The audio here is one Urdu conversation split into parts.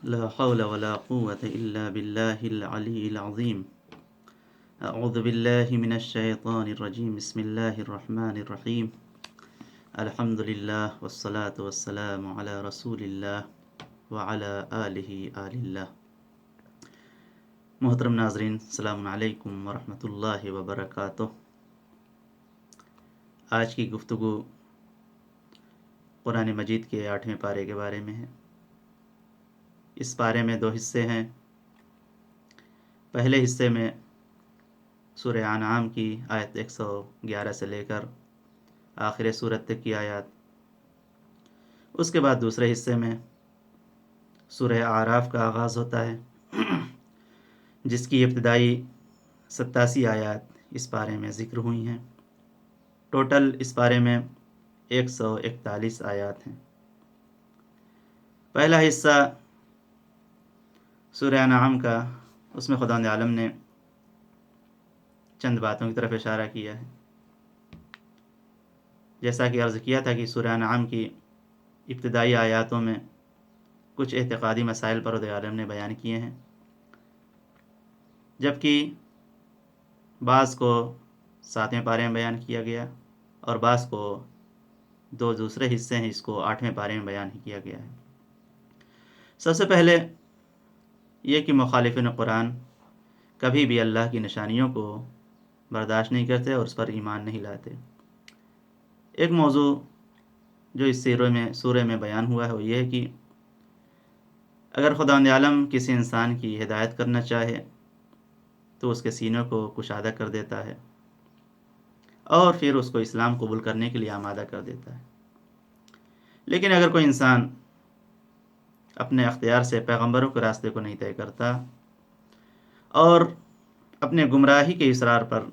لا حول ولا قوة إلا بالله العلي العظيم. أعوذ بالله من الشيطان الرجيم. بسم الله الرحمن الرحيم. الحمد لله والصلاة والسلام على رسول الله وعلى آله آل الله. محترم ناظرین، السلام علیکم ورحمۃ اللہ وبرکاتہ. آج کی گفتگو قرآن مجید کے 8ویں پارے کے بارے میں ہے. اس پارے میں 2 حصے ہیں. پہلے حصے میں سورہ انعام کی آیت 111 سے لے کر آخر سورت تک کی آیات. اس کے بعد دوسرے حصے میں سورہ اعراف کا آغاز ہوتا ہے جس کی ابتدائی 87 آیات اس پارے میں ذکر ہوئی ہیں. ٹوٹل اس پارے میں 141 آیات ہیں. پہلا حصہ سورہ انعام کا، اس میں خداوند عالم نے چند باتوں کی طرف اشارہ کیا ہے. جیسا کہ عرض کیا تھا کہ سورہ انعام کی ابتدائی آیاتوں میں کچھ اعتقادی مسائل پروردگار عالم نے بیان کیے ہیں، جبکہ بعض کو 7ویں پارے میں بیان کیا گیا اور بعض کو 2 دوسرے حصے ہیں، اس کو 8ویں پارے میں بیان کیا گیا ہے. سب سے پہلے یہ کہ مخالفین قرآن کبھی بھی اللہ کی نشانیوں کو برداشت نہیں کرتے اور اس پر ایمان نہیں لاتے. ایک موضوع جو اس سورہ میں بیان ہوا ہے وہ یہ ہے کہ اگر خداوند عالم کسی انسان کی ہدایت کرنا چاہے تو اس کے سینوں کو کشادہ کر دیتا ہے اور پھر اس کو اسلام قبول کرنے کے لیے آمادہ کر دیتا ہے. لیکن اگر کوئی انسان اپنے اختیار سے پیغمبروں کے راستے کو نہیں طے کرتا اور اپنے گمراہی کے اصرار پر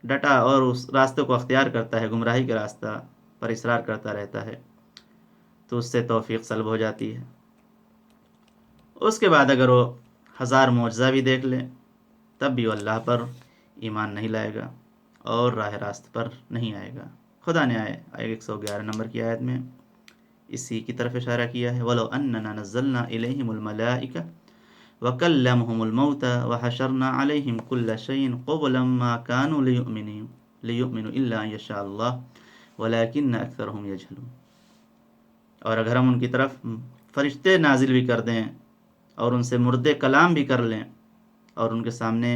ڈٹا اور اس راستے کو اختیار کرتا ہے، گمراہی کے راستہ پر اصرار کرتا رہتا ہے، تو اس سے توفیق سلب ہو جاتی ہے. اس کے بعد اگر وہ 1000 معجزہ بھی دیکھ لے تب بھی وہ اللہ پر ایمان نہیں لائے گا اور راہ راست پر نہیں آئے گا. خدا نے 111 نمبر کی آیت میں اسی کی طرف اشارہ کیا ہے. وَلَوْ أَنَّنَا نَزَّلْنَا إِلَيْهِمُ الْمَلَائِكَةَ وَكَلَّمَهُمُ الْمَوْتَى وَحَشَرْنَا عَلَيْهِمْ كُلَّ شَيْءٍ قُبُلًا مَا كَانُوا لِيُؤْمِنُوا إِلَّا أَن يَشَاءَ اللَّهُ وَلَكِنَّ أَكْثَرَهُمْ يَجْهَلُونَ. اور اگر ہم ان کی طرف فرشتے نازل بھی کر دیں اور ان سے مردے کلام بھی کر لیں اور ان کے سامنے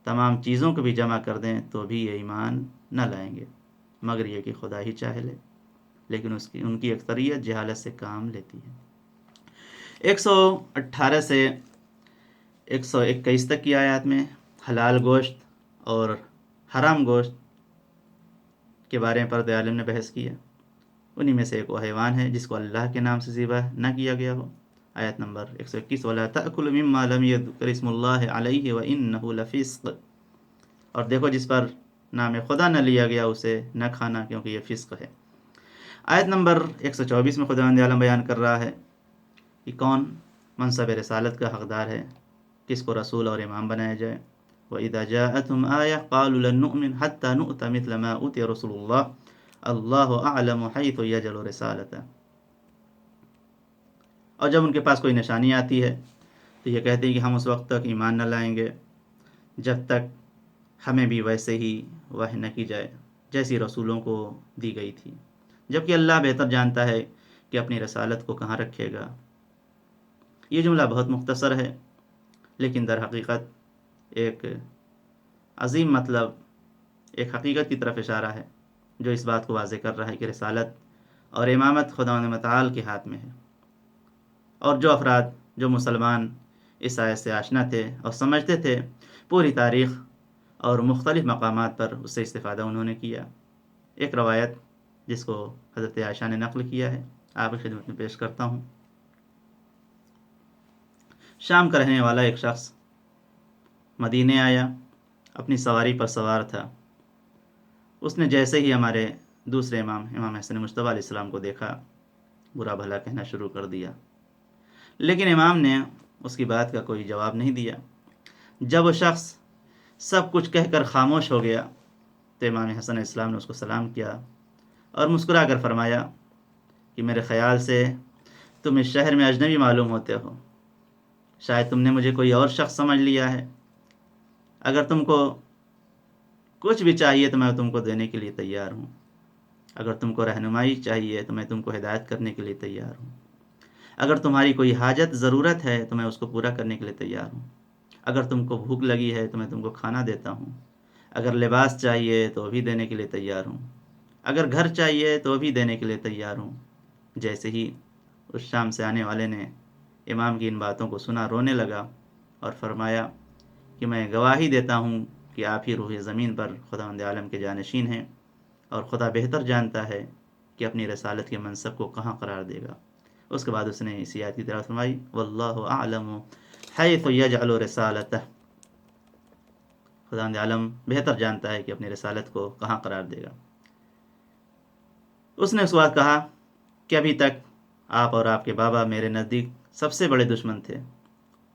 تمام چیزوں کو بھی جمع کر دیں تو بھی یہ ایمان نہ لائیں گے مگر یہ کہ خدا ہی چاہ لے. لیکن ان کی اکثریت جہالت سے کام لیتی ہے. 118 سے 121 تک کی آیات میں حلال گوشت اور حرام گوشت کے بارے میں پروردگار عالم نے بحث کیا. انہی میں سے ایک وہ حیوان ہے جس کو اللہ کے نام سے ذبح نہ کیا گیا ہو. آیت نمبر 121 وَلَا تَأْكُلُوا مِمَّا لَمْ يُذْكَرِ اسْمُ اللَّهِ عَلَيْهِ وَإِنَّهُ لَفِسْقٌ. اور دیکھو جس پر نام خدا نہ لیا گیا اسے نہ کھانا کیونکہ یہ فسق ہے. آیت نمبر 124 میں خداوند عالم بیان کر رہا ہے کہ کون منصب رسالت کا حقدار ہے، کس کو رسول اور امام بنایا جائے. وَإِذَا جَاءَتْهُمْ آيَةٌ قَالُوا لَن نُؤْمِنَ حَتَّى نُؤْتَ مِثْلَ مَا أُوتِيَ رُسُلُ اللَّهِ اللَّهُ أَعْلَمُ حَيْثُ يَجْعَلُ رِسَالَتَهُ. اور جب ان کے پاس کوئی نشانی آتی ہے تو یہ کہتے ہیں کہ ہم اس وقت تک ایمان نہ لائیں گے جب تک ہمیں بھی ویسے ہی وحی نہ کی جائے جیسی رسولوں کو دی گئی تھی، جبکہ اللہ بہتر جانتا ہے کہ اپنی رسالت کو کہاں رکھے گا. یہ جملہ بہت مختصر ہے لیکن در حقیقت ایک عظیم مطلب، ایک حقیقت کی طرف اشارہ ہے جو اس بات کو واضح کر رہا ہے کہ رسالت اور امامت خداوند متعال کے ہاتھ میں ہے. اور جو افراد، جو مسلمان اس آیت سے آشنا تھے اور سمجھتے تھے، پوری تاریخ اور مختلف مقامات پر اس سے استفادہ انہوں نے کیا. ایک روایت جس کو حضرت عائشہ نے نقل کیا ہے آپ کی خدمت میں پیش کرتا ہوں. شام کا رہنے والا ایک شخص مدینے آیا، اپنی سواری پر سوار تھا. اس نے جیسے ہی ہمارے دوسرے امام حسن مجتبیٰ علیہ السلام کو دیکھا برا بھلا کہنا شروع کر دیا، لیکن امام نے اس کی بات کا کوئی جواب نہیں دیا. جب وہ شخص سب کچھ کہہ کر خاموش ہو گیا تو امام حسن علیہ السلام نے اس کو سلام کیا اور مسکرا کر فرمایا کہ میرے خیال سے تم اس شہر میں اجنبی معلوم ہوتے ہو، شاید تم نے مجھے کوئی اور شخص سمجھ لیا ہے۔ اگر تم کو کچھ بھی چاہیے تو میں تم کو دینے کے لیے تیار ہوں، اگر تم کو رہنمائی چاہیے تو میں تم کو ہدایت کرنے کے لیے تیار ہوں، اگر تمہاری کوئی حاجت ضرورت ہے تو میں اس کو پورا کرنے کے لیے تیار ہوں، اگر تم کو بھوک لگی ہے تو میں تم کو کھانا دیتا ہوں، اگر لباس چاہیے تو بھی دینے کے لیے تیار ہوں، اگر گھر چاہیے تو بھی دینے کے لیے تیار ہوں۔ جیسے ہی اس شام سے آنے والے نے امام کی ان باتوں کو سنا، رونے لگا اور فرمایا کہ میں گواہی دیتا ہوں کہ آپ ہی روح زمین پر خداوند عالم کے جانشین ہیں، اور خدا بہتر جانتا ہے کہ اپنی رسالت کے منصب کو کہاں قرار دے گا۔ اس کے بعد اس نے اسی آیت کی تلاوت فرمائی، واللہ اعلم حیث یجعل رسالتہ، خداوند عالم بہتر جانتا ہے کہ اپنی رسالت کو کہاں قرار دے گا۔ اس نے اس وقت کہا کہ ابھی تک آپ اور آپ کے بابا میرے نزدیک سب سے بڑے دشمن تھے،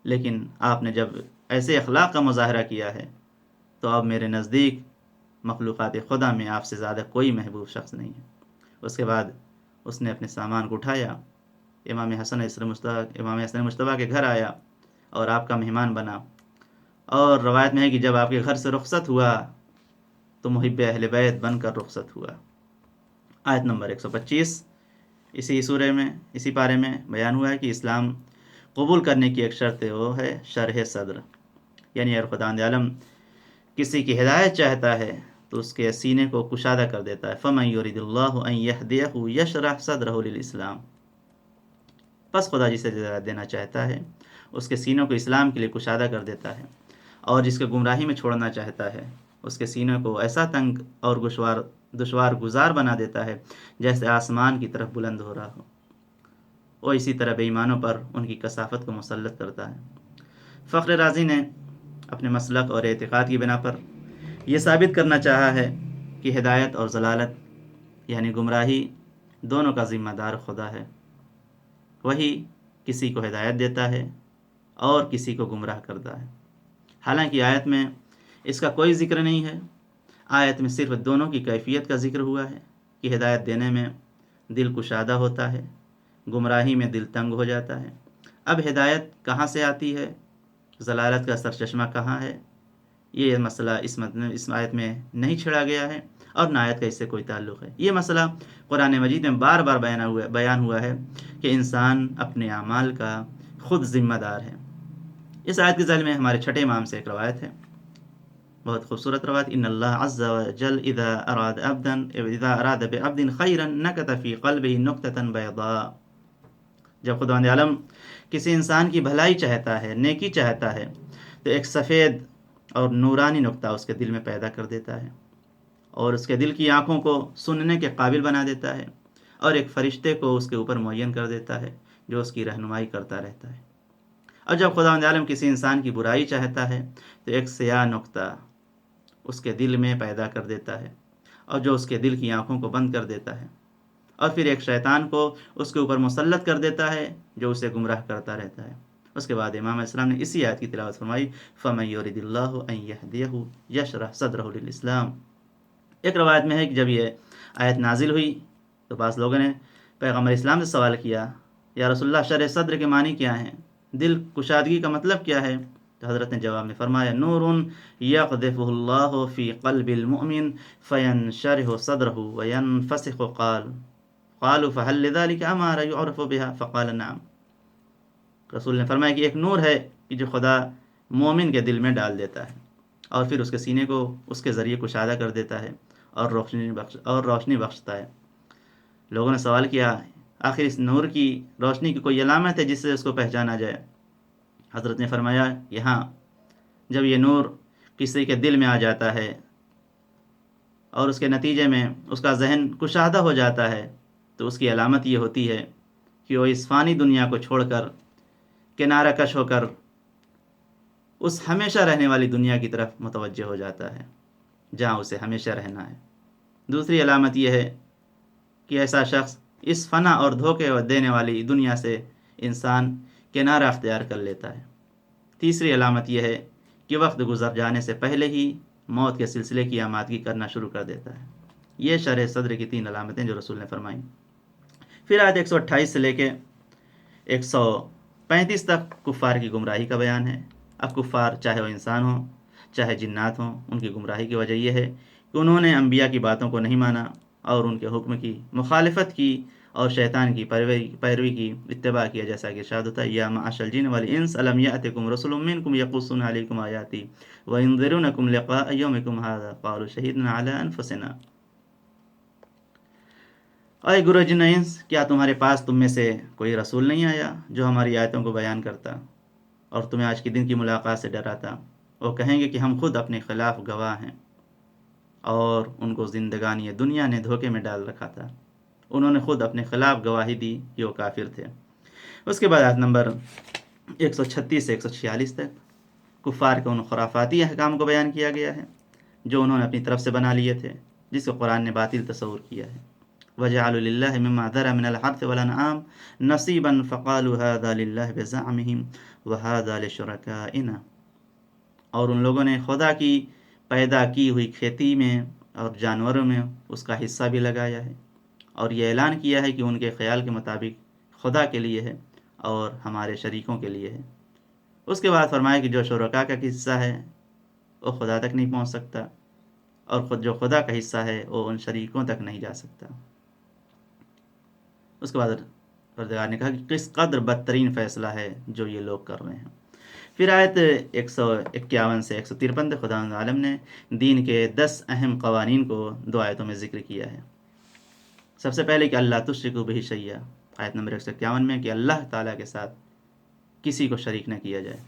لیکن آپ نے جب ایسے اخلاق کا مظاہرہ کیا ہے تو اب میرے نزدیک مخلوقات خدا میں آپ سے زیادہ کوئی محبوب شخص نہیں ہے۔ اس کے بعد اس نے اپنے سامان کو اٹھایا، امام حسن مجتبیٰ کے گھر آیا اور آپ کا مہمان بنا، اور روایت میں ہے کہ جب آپ کے گھر سے رخصت ہوا تو محب اہل بیت بن کر رخصت ہوا۔ آیت نمبر 125 اسی سورہ میں، اسی پارے میں بیان ہوا ہے کہ اسلام قبول کرنے کی ایک شرط وہ ہے شرح صدر، یعنی اگر خداوند عالم کسی کی ہدایت چاہتا ہے تو اس کے سینے کو کشادہ کر دیتا ہے۔ فَمَن يُرِدِ اللَّهُ أَن يَهْدِيَهُ يَشْرَحْ صَدْرَهُ لِلْإِسْلَامِ، پس خدا جسے ہدایت دینا چاہتا ہے اس کے سینوں کو اسلام کے لیے کشادہ کر دیتا ہے، اور جس کو گمراہی میں چھوڑنا چاہتا ہے اس کے سینوں کو ایسا تنگ اور دشوار گزار بنا دیتا ہے جیسے آسمان کی طرف بلند ہو رہا ہو۔ وہ اسی طرح بے ایمانوں پر ان کی کثافت کو مسلط کرتا ہے۔ فخر رازی نے اپنے مسلک اور اعتقاد کی بنا پر یہ ثابت کرنا چاہا ہے کہ ہدایت اور ضلالت یعنی گمراہی دونوں کا ذمہ دار خدا ہے، وہی کسی کو ہدایت دیتا ہے اور کسی کو گمراہ کرتا ہے۔ حالانکہ آیت میں اس کا کوئی ذکر نہیں ہے، آیت میں صرف دونوں کی کیفیت کا ذکر ہوا ہے کہ ہدایت دینے میں دل کشادہ ہوتا ہے، گمراہی میں دل تنگ ہو جاتا ہے۔ اب ہدایت کہاں سے آتی ہے، ضلالت کا سرچشمہ کہاں ہے، یہ مسئلہ اس آیت میں نہیں چھڑا گیا ہے، اور نہ آیت کا اس سے کوئی تعلق ہے۔ یہ مسئلہ قرآن مجید میں بار بار بیان ہوا ہے کہ انسان اپنے اعمال کا خود ذمہ دار ہے۔ اس آیت کے ذیل میں ہمارے چھٹے امام سے ایک روایت ہے، بہت خوبصورت روایت، ان اللہ عز وجل اذا اراد بعبد خیرا نکت فی قلبہ نکتۃ بیضاء، جب خداوند عالم کسی انسان کی بھلائی چاہتا ہے، نیکی چاہتا ہے، تو ایک سفید اور نورانی نقطہ اس کے دل میں پیدا کر دیتا ہے، اور اس کے دل کی آنکھوں کو سننے کے قابل بنا دیتا ہے، اور ایک فرشتے کو اس کے اوپر معین کر دیتا ہے جو اس کی رہنمائی کرتا رہتا ہے۔ اور جب خداوند عالم کسی انسان کی برائی چاہتا ہے تو ایک سیاہ نقطہ اس کے دل میں پیدا کر دیتا ہے، اور جو اس کے دل کی آنکھوں کو بند کر دیتا ہے، اور پھر ایک شیطان کو اس کے اوپر مسلط کر دیتا ہے جو اسے گمراہ کرتا رہتا ہے۔ اس کے بعد امام علیہ السلام نے اسی آیت کی تلاوت فرمائی، فَمَن يُرِدِ اللَّهُ أَن يَهْدِيَهُ يَشْرَحْ صَدْرَهُ لِلْإِسْلَامِ۔ ایک روایت میں ہے کہ جب یہ آیت نازل ہوئی تو بعض لوگوں نے پیغمبر اسلام سے سوال کیا، یا رسول اللہ شرح صدر کے معنی کیا ہیں، دل کشادگی کا مطلب کیا ہے؟ تو حضرت نے جواب میں فرمایا، نور یقذفہ اللہ فی قلب المؤمن فینشرح صدرہ وینفسخ قالوا فهل لذلك امارہ یعرف بها فقال نعم۔ رسول نے فرمایا کہ ایک نور ہے کہ جو خدا مومن کے دل میں ڈال دیتا ہے اور پھر اس کے سینے کو اس کے ذریعے کشادہ کر دیتا ہے اور روشنی بخشتا ہے۔ لوگوں نے سوال کیا، آخر اس نور کی روشنی کی کوئی علامت ہے جس سے اس کو پہچانا جائے؟ حضرت نے فرمایا، یہاں جب یہ نور کسی کے دل میں آ جاتا ہے اور اس کے نتیجے میں اس کا ذہن کشادہ ہو جاتا ہے تو اس کی علامت یہ ہوتی ہے کہ وہ اس فانی دنیا کو چھوڑ کر کنارہ کش ہو کر اس ہمیشہ رہنے والی دنیا کی طرف متوجہ ہو جاتا ہے جہاں اسے ہمیشہ رہنا ہے۔ دوسری علامت یہ ہے کہ ایسا شخص اس فنا اور دھوکے دینے والی دنیا سے انسان کنارہ اختیار کر لیتا ہے۔ تیسری علامت یہ ہے کہ وقت گزر جانے سے پہلے ہی موت کے سلسلے کی آمادگی کرنا شروع کر دیتا ہے۔ یہ شرح صدر کی 3 علامتیں جو رسول نے فرمائیں۔ پھر آیت 128 سے لے کے 135 تک کفار کی گمراہی کا بیان ہے۔ اب کفار چاہے وہ انسان ہوں چاہے جنات ہوں، ان کی گمراہی کی وجہ یہ ہے کہ انہوں نے انبیاء کی باتوں کو نہیں مانا اور ان کے حکم کی مخالفت کی اور شیطان کی پیروی کی، اتباع کیا، جیسا کہ ارشاد ہوتا ہے یا معاشر الجن والانس الم یأتکم رسل منکم یقصون علیکم آیاتی وینذرونکم لقاء یومکم ھذا قالوا شہدنا علی انفسنا۔ اے گروہ جن و انس، کیا تمہارے پاس تم میں سے کوئی رسول نہیں آیا جو ہماری آیتوں کو بیان کرتا اور تمہیں آج کے دن کی ملاقات سے ڈراتا؟ وہ کہیں گے کہ ہم خود اپنے خلاف گواہ ہیں، اور ان کو زندگانی دنیا نے دھوکے میں ڈال رکھا تھا، انہوں نے خود اپنے خلاف گواہی دی کہ وہ کافر تھے۔ اس کے بعد آیت نمبر 136 سے 146 تک کفار کے ان خرافاتی احکام کو بیان کیا گیا ہے جو انہوں نے اپنی طرف سے بنا لیے تھے، جس کو قرآن نے باطل تصور کیا ہے۔ وَجَعَلُوا لِلَّهِ مِمَّا ذَرَأَ مِنَ الْحَرْثِ وَالْأَنْعَامِ نَصِيبًا فَقَالُوا هَذَا لِلَّهِ بِزَعْمِهِمْ وَهَذَا لِشُرَكَائِنَا۔ اور ان لوگوں نے خدا کی پیدا کی ہوئی کھیتی میں اور جانوروں میں اس کا حصہ بھی لگایا ہے، اور یہ اعلان کیا ہے کہ ان کے خیال کے مطابق خدا کے لیے ہے اور ہمارے شریکوں کے لیے ہے۔ اس کے بعد فرمایا کہ جو شرکا کا حصہ ہے وہ خدا تک نہیں پہنچ سکتا، اور خود جو خدا کا حصہ ہے وہ ان شریکوں تک نہیں جا سکتا۔ اس کے بعد پروردگار نے کہا کہ کس قدر بدترین فیصلہ ہے جو یہ لوگ کر رہے ہیں۔ پھر آیت 151 سے 153 تک خدا عالم نے دین کے 10 اہم قوانین کو 2 آیتوں میں ذکر کیا ہے۔ سب سے پہلے کہ اللہ تشرکوا بہ شیئا، آیت نمبر 151 میں کہ اللہ تعالیٰ کے ساتھ کسی کو شریک نہ کیا جائے۔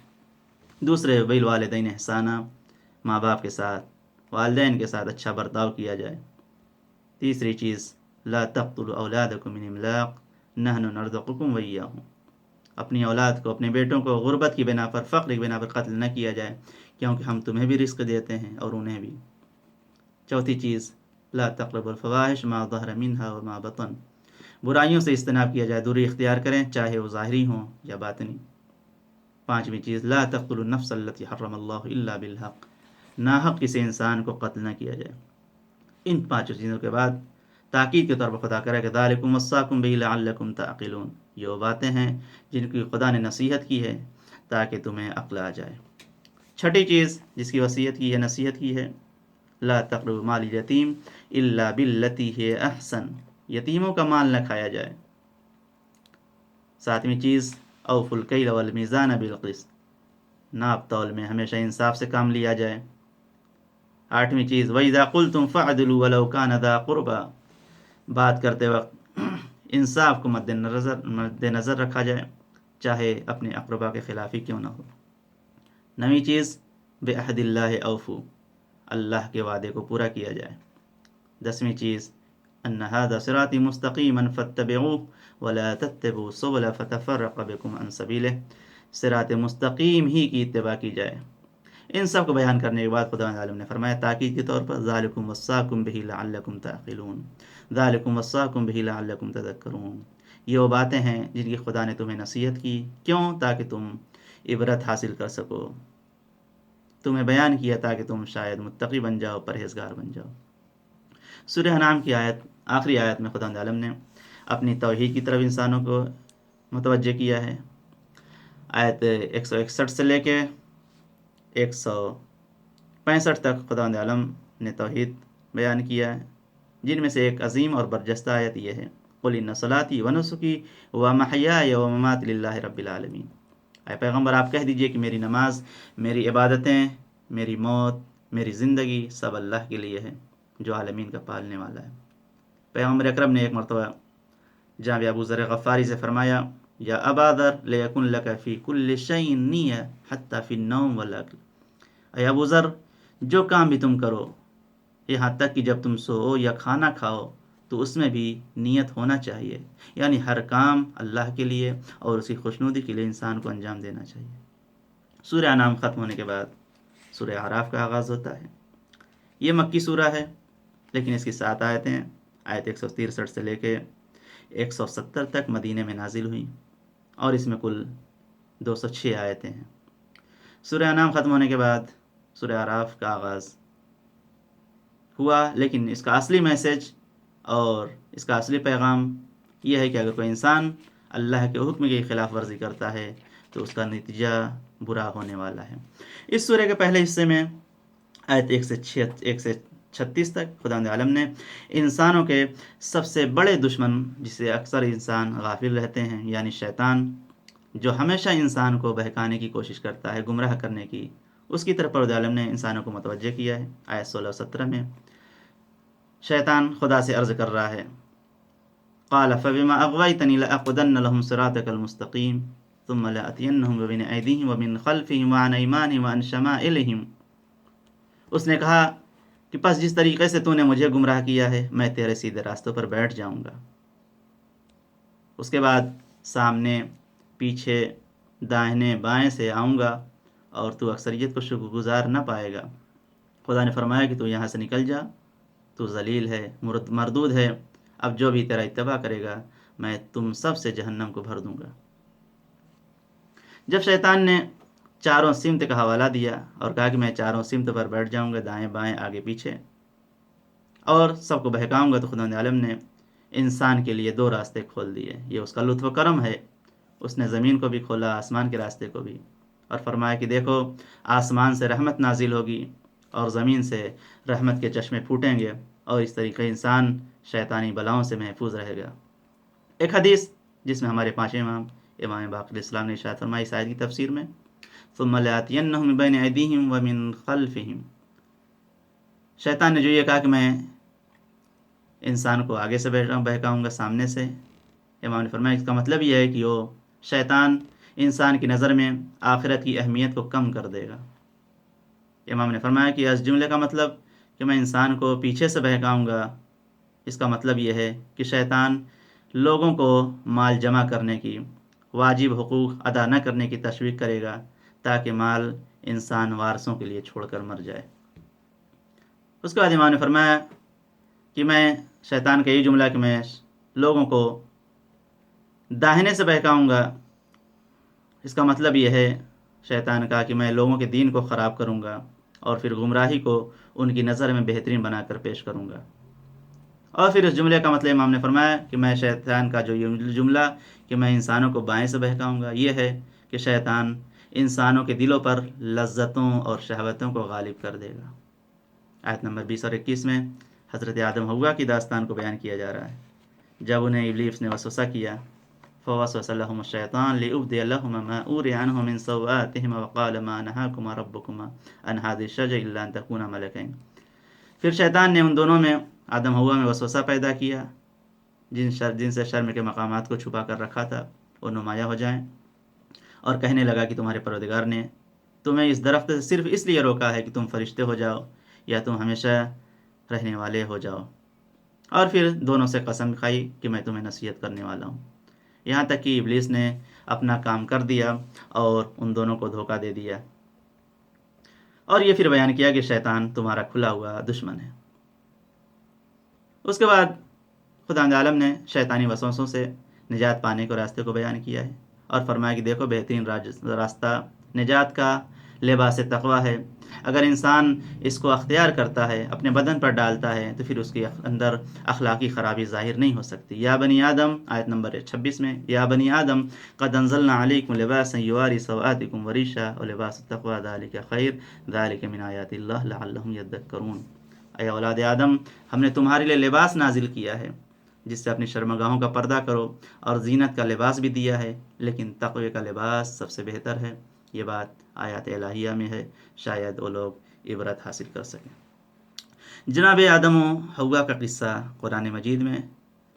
دوسرے بالوالدین احسانا، ماں باپ کے ساتھ، والدین کے ساتھ اچھا برتاؤ کیا جائے۔ تیسری چیز لا تقتلوا اولادکم من املاق نحن نرزقکم وایاہم، اپنی اولاد کو، اپنے بیٹوں کو غربت کی بنا پر، فقر کی بنا پر قتل نہ کیا جائے، کیونکہ ہم تمہیں بھی رزق دیتے ہیں اور انہیں بھی۔ چوتھی چیز لا تقربوا الفواحش ما ظہر منها وما بطن، برائیوں سے اجتناب کیا جائے، دوری اختیار کریں چاہے وہ ظاہری ہوں یا باطنی۔ پانچویں چیز لا تقتلوا النفس التي حرم اللہ الا بالحق، ناحق کسی انسان کو قتل نہ کیا جائے۔ ان 5 چیزوں کے بعد تاکید کے طور پر خدا کرے کہ ذالکم وصاکم بہ لعلکم تعقلون، یہ وہ باتیں ہیں جن کی خدا نے نصیحت کی ہے تاکہ تمہیں عقل آ جائے۔ چھٹی چیز جس کی وصیت کی ہے، نصیحت کی ہے، لا تقربوا مال الیتیم الا باللتی ہی احسن، یتیموں کا مال نہ کھایا جائے۔ ساتویں چیز اوفوا الکیل والمیزان بالقسط، ناپ تول میں ہمیشہ انصاف سے کام لیا جائے۔ آٹھویں چیز وَإِذَا قُلْتُمْ فَعْدِلُوا وَلَوْ كَانَ ذَا قُرْبَى، بات کرتے وقت انصاف کو مد نظر رکھا جائے، چاہے اپنے اقربا کے خلاف ہی کیوں نہ ہو۔ نویں چیز بِعَہْدِ اللَّهِ أَوْفُوا، اللہ کے وعدے کو پورا کیا جائے۔ 10ویں چیز أَنَّ هَذَا صِرَاطِي مُسْتَقِيمًا فَاتَّبِعُوهُ وَلَا تَتَّبِعُوا السُّبُلَ فَتَفَرَّقَ بِكُمْ عَنْ سَبِيلِهِ، صراط مستقیم ہی کی اتباع کی جائے۔ ان سب کو بیان کرنے کے بعد خدا عالم نے فرمایا تاکید کے طور پر ذالکم وصاکم بہ لعلکم تعقلون، ذالکم وصاکم بہ لعلکم تذکرون، یہ وہ باتیں ہیں جن کی خدا نے تمہیں نصیحت کی، کیوں؟ تاکہ تم عبرت حاصل کر سکو، تمہیں بیان کیا تاکہ تم شاید متقی بن جاؤ، پرہیزگار بن جاؤ۔ سورہ انعام کی آخری آیت میں خدا عالم نے اپنی توحید کی طرف انسانوں کو متوجہ کیا ہے۔ آیت 161 سے لے کے 165 تک خدا عالم نے توحید بیان کیا ہے، جن میں سے ایک عظیم اور برجستہ آیت یہ ہے قُلْ إِنَّ صَلَاتِي وَنُسُكِي وَمَحْيَايَ وَمَمَاتِي لِلَّهِ رَبِّ الْعَالَمِينَ، اے پیغمبر آپ کہہ دیجئے کہ میری نماز، میری عبادتیں، میری موت، میری زندگی سب اللہ کے لیے ہے جو عالمین کا پالنے والا ہے۔ پیغمبر اکرم نے ایک مرتبہ جناب ابو ذر غفاری سے فرمایا یا ابا ذر لیکن لک فی کل شیء نیہ حتی فی النوم والاکل، اے ابو ذر جو کام بھی تم کرو، یہاں تک کہ جب تم سو یا کھانا کھاؤ تو اس میں بھی نیت ہونا چاہیے، یعنی ہر کام اللہ کے لیے اور اس کی خوشنودی کے لیے انسان کو انجام دینا چاہیے۔ سورہ انعام ختم ہونے کے بعد سورہ اعراف کا آغاز ہوتا ہے۔ یہ مکی سورہ ہے، لیکن اس کی 7 آیتیں آیت 163 سے لے کے 170 تک مدینے میں نازل ہوئیں، اور اس میں کل 206 آیتیں ہیں۔ سورہ انعام ختم ہونے کے بعد سورہ اعراف کا آغاز ہوا، لیکن اس کا اصلی میسج اور اس کا اصلی پیغام یہ ہے کہ اگر کوئی انسان اللہ کے حکم کی خلاف ورزی کرتا ہے تو اس کا نتیجہ برا ہونے والا ہے۔ اس سورہ کے پہلے حصے میں آیت 1 سے 36 تک خداوند عالم نے انسانوں کے سب سے بڑے دشمن جسے اکثر انسان غافل رہتے ہیں یعنی شیطان، جو ہمیشہ انسان کو بہکانے کی کوشش کرتا ہے، گمراہ کرنے کی، اس کی طرف خداوند عالم نے انسانوں کو متوجہ کیا ہے۔ آیت 16 و 17 میں شیطان خدا سے عرض کر رہا ہے، قال فبما اغويتني لاقعدن لهم صراطك المستقيم ثم لآتينهم من بين ايديهم ومن خلفهم وعن ايمانهم وعن شمائلهم۔ اس نے کہا کہ پس جس طریقے سے تو نے مجھے گمراہ کیا ہے میں تیرے سیدھے راستوں پر بیٹھ جاؤں گا، اس کے بعد سامنے پیچھے داہنے بائیں سے آؤں گا اور تو اکثریت کو شکر گزار نہ پائے گا۔ خدا نے فرمایا کہ تو یہاں سے نکل جا، تو ذلیل ہے، مردود ہے، اب جو بھی تیرا اتباع کرے گا میں تم سب سے جہنم کو بھر دوں گا۔ جب شیطان نے چاروں سمت کا حوالہ دیا اور کہا کہ میں چاروں سمت پر بیٹھ جاؤں گا، دائیں بائیں آگے پیچھے، اور سب کو بہکاؤں گا، تو خدا عالم نے انسان کے لیے 2 راستے کھول دیے۔ یہ اس کا لطف و کرم ہے، اس نے زمین کو بھی کھولا، آسمان کے راستے کو بھی، اور فرمایا کہ دیکھو آسمان سے رحمت نازل ہوگی اور زمین سے رحمت کے چشمے پھوٹیں گے، اور اس طریقے انسان شیطانی بلاؤں سے محفوظ رہے گا۔ ایک حدیث جس میں ہمارے 5 امام باقر اسلام نے ارشاد فرمائی اس آیت کی تفسیر میں، ثم لآتینہم من بین ایدیہم ومن خلفہم، شیطان نے جو یہ کہا کہ میں انسان کو آگے سے بہکاؤں گا، سامنے سے، امام نے فرمایا اس کا مطلب یہ ہے کہ وہ شیطان انسان کی نظر میں آخرت کی اہمیت کو کم کر دے گا۔ امام نے فرمایا کہ اس جملے کا مطلب کہ میں انسان کو پیچھے سے بہکاؤں گا، اس کا مطلب یہ ہے کہ شیطان لوگوں کو مال جمع کرنے کی، واجب حقوق ادا نہ کرنے کی تشویق کرے گا تاکہ مال انسان وارثوں کے لیے چھوڑ کر مر جائے۔ اس کے بعد امام نے فرمایا کہ میں شیطان کا یہ جملہ کہ میں لوگوں کو داہنے سے بہکاؤں گا، اس کا مطلب یہ ہے شیطان کا کہ میں لوگوں کے دین کو خراب کروں گا اور پھر گمراہی کو ان کی نظر میں بہترین بنا کر پیش کروں گا۔ اور پھر اس جملے کا مطلب امام نے فرمایا کہ میں شیطان کا جو یہ جملہ کہ میں انسانوں کو بائیں سے بہکاؤں گا، یہ ہے کہ شیطان انسانوں کے دلوں پر لذتوں اور شہوتوں کو غالب کر دے گا۔ آیت نمبر 20 اور 21 میں حضرت آدم حوا کی داستان کو بیان کیا جا رہا ہے۔ جب انہیں ابلیس نے وسوسہ کیا، فوسوس لهم الشیطان لیبدی لهما ما اوری عنهم من سوآتهما وقال ما نهاکما ربکما عن هذه الشجرة الا ان تکونا ملکین، پھر شیطان نے ان دونوں میں آدم حوا میں وسوسہ پیدا کیا جن سے شرم کے مقامات کو چھپا کر رکھا تھا وہ نمایاں ہو جائیں، اور کہنے لگا کہ تمہارے پروردگار نے تمہیں اس درخت سے صرف اس لیے روکا ہے کہ تم فرشتے ہو جاؤ یا تم ہمیشہ رہنے والے ہو جاؤ، اور پھر دونوں سے قسم کھائی کہ میں تمہیں نصیحت کرنے والا ہوں، یہاں تک کہ ابلیس نے اپنا کام کر دیا اور ان دونوں کو دھوکہ دے دیا، اور یہ پھر بیان کیا کہ شیطان تمہارا کھلا ہوا دشمن ہے۔ اس کے بعد خدا عالم نے شیطانی وسوسوں سے نجات پانے کے راستے کو بیان کیا ہے اور فرمایا کہ دیکھو بہترین راستہ نجات کا لباس تقوی ہے، اگر انسان اس کو اختیار کرتا ہے، اپنے بدن پر ڈالتا ہے، تو پھر اس کے اندر اخلاقی خرابی ظاہر نہیں ہو سکتی۔ یا بنی آدم، آیت نمبر 26 میں، یا بنی آدم قد انزلنا علیکم لباسا یواری سوآتکم وریشا ولباس التقوی ذلک خیر ذلک من آیات اللہ لعلہم یذکرون، اے اولاد آدم ہم نے تمہارے لیے لباس نازل کیا ہے جس سے اپنی شرمگاہوں کا پردہ کرو، اور زینت کا لباس بھی دیا ہے، لیکن تقوی کا لباس سب سے بہتر ہے۔ یہ بات آیات الہیہ میں ہے، شاید وہ لوگ عبرت حاصل کر سکیں۔ جناب آدم و حوا کا قصہ قرآن مجید میں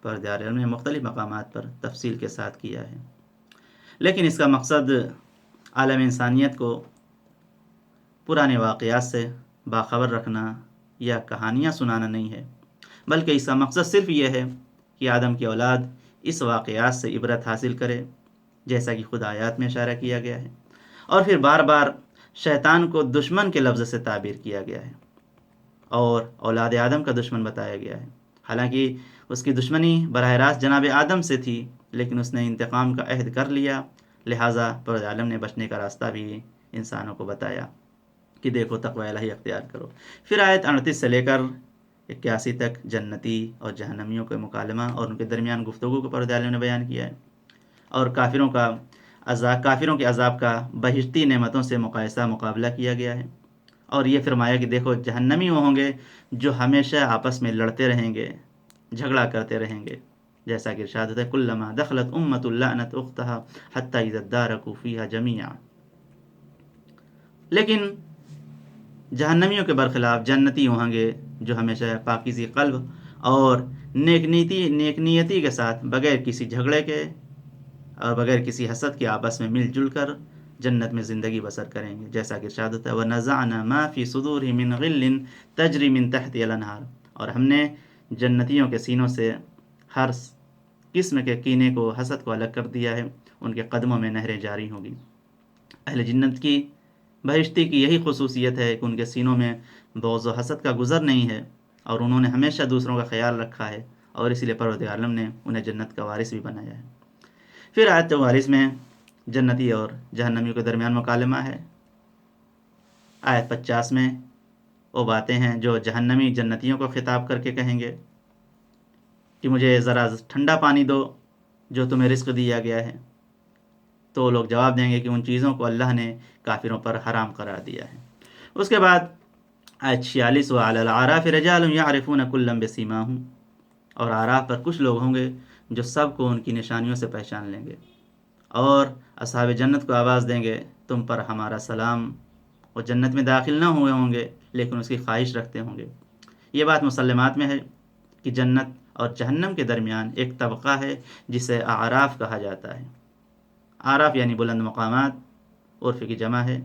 پروردگار نے مختلف مقامات پر تفصیل کے ساتھ کیا ہے، لیکن اس کا مقصد عالم انسانیت کو پرانے واقعات سے باخبر رکھنا یا کہانیاں سنانا نہیں ہے، بلکہ اس کا مقصد صرف یہ ہے کہ آدم کی اولاد اس واقعات سے عبرت حاصل کرے، جیسا کہ خود آیات میں اشارہ کیا گیا ہے، اور پھر بار بار شیطان کو دشمن کے لفظ سے تعبیر کیا گیا ہے اور اولاد آدم کا دشمن بتایا گیا ہے، حالانکہ اس کی دشمنی براہ راست جناب آدم سے تھی، لیکن اس نے انتقام کا عہد کر لیا، لہٰذا پروردگار عالم نے بچنے کا راستہ بھی انسانوں کو بتایا کہ دیکھو تقوی الہی اختیار کرو۔ پھر آیت 38 سے لے کر 81 تک جنتی اور جہنمیوں کے مکالمہ اور ان کے درمیان گفتگو کو پروردگار عالم نے بیان کیا ہے، اور کافروں کے عذاب کا بہشتی نعمتوں سے مقابلہ کیا گیا ہے۔ اور یہ فرمایا کہ دیکھو جہنمی وہ ہوں گے جو ہمیشہ آپس میں لڑتے رہیں گے، جھگڑا کرتے رہیں گے، جیسا کہ ارشاد ہوتا ہے کلما دخلت امۃ لعنت اختها حتی اذا ادارکوا فیہا جمیعا۔ لیکن جہنمیوں کے برخلاف جنتی ہوں گے جو ہمیشہ پاکیزی قلب اور نیک نیتی کے ساتھ بغیر کسی جھگڑے کے اور بغیر کسی حسد کے آپس میں مل جل کر جنت میں زندگی بسر کریں گے، جیسا کہ ارشاد ہوتا ہے وَنَزَعْنَا مَا فِي صُدُورِهِم مِّن غِلٍّ تَجْرِي مِن تَحْتِهَا الْأَنْهَارُ، اور ہم نے جنتیوں کے سینوں سے ہر قسم کے کینے کو، حسد کو الگ کر دیا ہے، ان کے قدموں میں نہریں جاری ہوں گی۔ اہل جنت کی بہشتی کی یہی خصوصیت ہے کہ ان کے سینوں میں بغض و حسد کا گزر نہیں ہے، اور انہوں نے ہمیشہ دوسروں کا خیال رکھا ہے، اور اسی لیے پروردگار عالم نے انہیں جنت کا وارث بھی بنایا ہے۔ پھر آیت 44 میں جنتی اور جہنمیوں کے درمیان مکالمہ ہے۔ آیت 50 میں وہ باتیں ہیں جو جہنمی جنتیوں کو خطاب کر کے کہیں گے کہ مجھے ذرا ٹھنڈا پانی دو جو تمہیں رزق دیا گیا ہے، تو لوگ جواب دیں گے کہ ان چیزوں کو اللہ نے کافروں پر حرام قرار دیا ہے۔ اس کے بعد آیت 46 وعلی الاعراف رجال یعرفون کلا بسیماہم، اور اعراف پر کچھ لوگ ہوں گے جو سب کو ان کی نشانیوں سے پہچان لیں گے، اور اصحاب جنت کو آواز دیں گے تم پر ہمارا سلام۔ وہ جنت میں داخل نہ ہوئے ہوں گے لیکن اس کی خواہش رکھتے ہوں گے۔ یہ بات مسلمات میں ہے کہ جنت اور جہنم کے درمیان ایک طبقہ ہے جسے اعراف کہا جاتا ہے۔ اعراف یعنی بلند مقامات، عرف کی جمع ہے،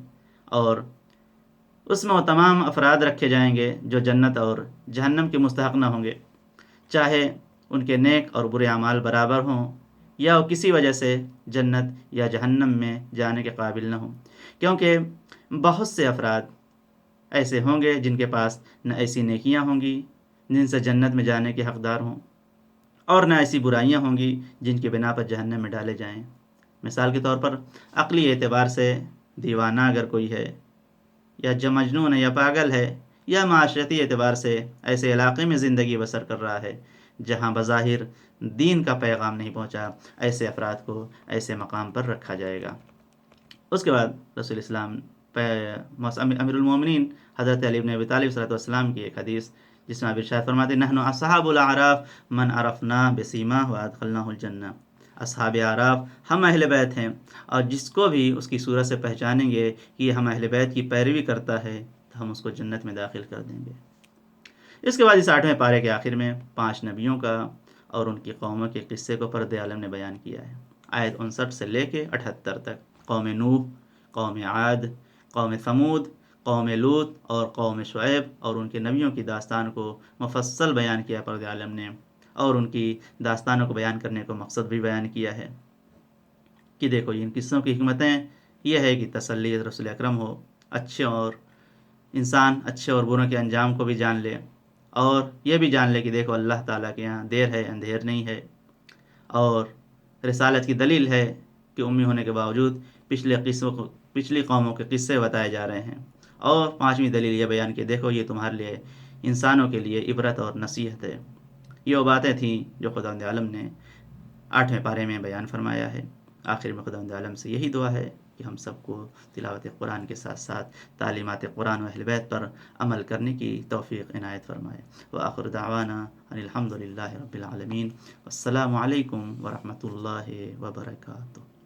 اور اس میں وہ تمام افراد رکھے جائیں گے جو جنت اور جہنم کے مستحق نہ ہوں گے، چاہے ان کے نیک اور برے اعمال برابر ہوں یا وہ کسی وجہ سے جنت یا جہنم میں جانے کے قابل نہ ہوں، کیونکہ بہت سے افراد ایسے ہوں گے جن کے پاس نہ ایسی نیکیاں ہوں گی جن سے جنت میں جانے کے حقدار ہوں، اور نہ ایسی برائیاں ہوں گی جن کی بنا پر جہنم میں ڈالے جائیں۔ مثال کے طور پر عقلی اعتبار سے دیوانہ اگر کوئی ہے، یا جو مجنون ہے یا پاگل ہے، یا معاشرتی اعتبار سے ایسے علاقے میں زندگی بسر کر رہا ہے جہاں بظاہر دین کا پیغام نہیں پہنچا، ایسے افراد کو ایسے مقام پر رکھا جائے گا۔ اس کے بعد رسول اسلام امیر المومنین حضرت علی بن ابی طالب صلی اللہ علیہ وسلم کی ایک حدیث جس میں آپ ارشاد فرماتے ہیں نحن اصحاب الاعراف من عرفناہ بسیماہ وادخلناہ الجنہ، اصحاب اعراف ہم اہل بیت ہیں، اور جس کو بھی اس کی صورت سے پہچانیں گے کہ یہ ہم اہل بیت کی پیروی کرتا ہے تو ہم اس کو جنت میں داخل کر دیں گے۔ اس کے بعد اس 8ویں پارے کے آخر میں 5 نبیوں کا اور ان کی قوموں کے قصے کو پردے عالم نے بیان کیا ہے۔ آیت 59 سے لے کے 78 تک قوم نوح، قوم عاد، قوم ثمود، قوم لوط اور قوم شعیب اور ان کے نبیوں کی داستان کو مفصل بیان کیا پردے عالم نے، اور ان کی داستانوں کو بیان کرنے کو مقصد بھی بیان کیا ہے کہ دیکھو ان قصوں کی حکمتیں یہ ہے کہ تسلی رسول اکرم ہو، انسان اچھے اور بروں کے انجام کو بھی جان لے، اور یہ بھی جان لے کہ دیکھو اللہ تعالیٰ کے یہاں دیر ہے اندھیر نہیں ہے، اور رسالت کی دلیل ہے کہ امی ہونے کے باوجود پچھلی قوموں کے قصے بتائے جا رہے ہیں، اور 5ویں دلیل یہ بیان کہ دیکھو یہ تمہارے لیے انسانوں کے لیے عبرت اور نصیحت ہے۔ یہ وہ باتیں تھیں جو خداوند عالم نے 8ویں پارے میں بیان فرمایا ہے۔ آخر میں خداوند عالم سے یہی دعا ہے کہ ہم سب کو تلاوت قرآن کے ساتھ ساتھ تعلیمات قرآن و اہل بیت پر عمل کرنے کی توفیق عنایت فرمائے۔ وآخر دعوانا ان الحمد للہ رب العالمین، والسلام علیکم ورحمۃ اللہ وبرکاتہ۔